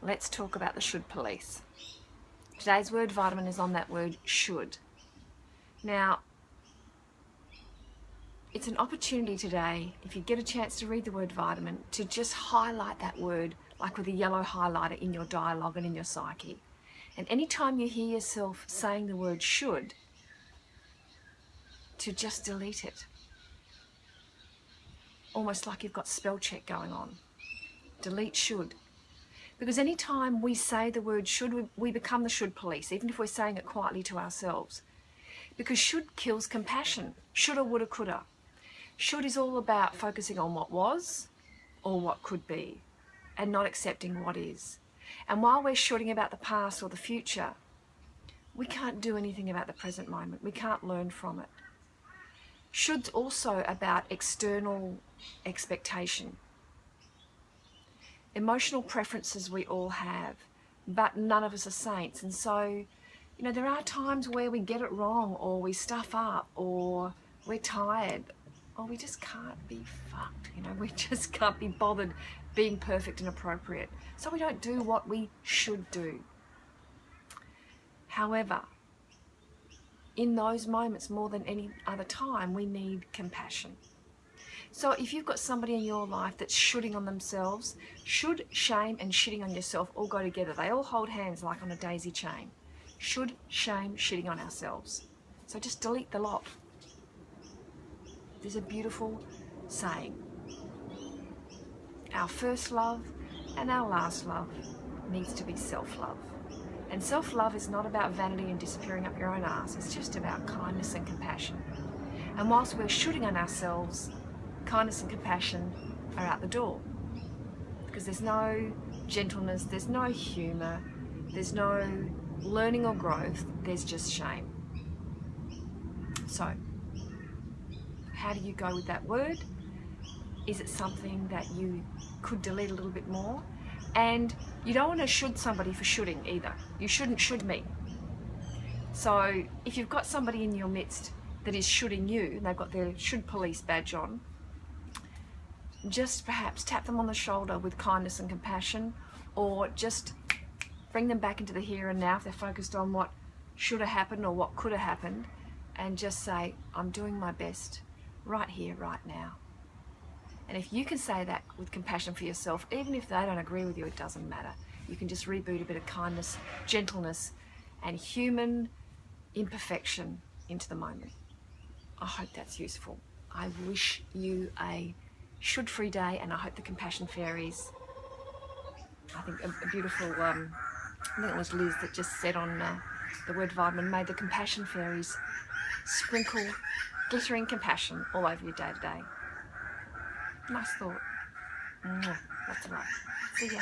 let's talk about the should police. Today's word vitamin is on that word should. Now, it's an opportunity today, if you get a chance to read the word vitamin, to just highlight that word like with a yellow highlighter in your dialogue and in your psyche. And anytime you hear yourself saying the word should, to just delete it. Almost like you've got spell check going on. Delete should. Because anytime we say the word should, we become the should police, even if we're saying it quietly to ourselves. Because should kills compassion. Shoulda, woulda, coulda. Should is all about focusing on what was or what could be and not accepting what is. And while we're shoulding about the past or the future, we can't do anything about the present moment. We can't learn from it. Should's also about external expectation. Emotional preferences we all have, but none of us are saints. And so, there are times where we get it wrong, or we stuff up, or we're tired, or we just can't be fucked. We just can't be bothered being perfect and appropriate. So we don't do what we should do. However, in those moments, more than any other time, we need compassion. So if you've got somebody in your life that's shoulding on themselves, should, shame, and shitting on yourself all go together. They all hold hands like on a daisy chain. Should, shame, shitting on ourselves. So just delete the lot. There's a beautiful saying. Our first love and our last love needs to be self-love. And self-love is not about vanity and disappearing up your own ass. It's just about kindness and compassion. And whilst we're shooting on ourselves, kindness and compassion are out the door. Because there's no gentleness, there's no humour, there's no learning or growth, there's just shame. So, how do you go with that word? Is it something that you could delete a little bit more? And you don't want to should somebody for shoulding either. You shouldn't should me. So if you've got somebody in your midst that is shoulding you, and they've got their should police badge on, just perhaps tap them on the shoulder with kindness and compassion, or just bring them back into the here and now if they're focused on what should have happened or what could have happened, and just say, I'm doing my best right here, right now. And if you can say that with compassion for yourself, even if they don't agree with you, it doesn't matter. You can just reboot a bit of kindness, gentleness, and human imperfection into the moment. I hope that's useful. I wish you a should-free day, and I hope the compassion fairies, I think a beautiful, I think it was Liz that just said on the word vitamin, may the compassion fairies sprinkle glittering compassion all over your day to day. Nice thought. Lots of love. See ya.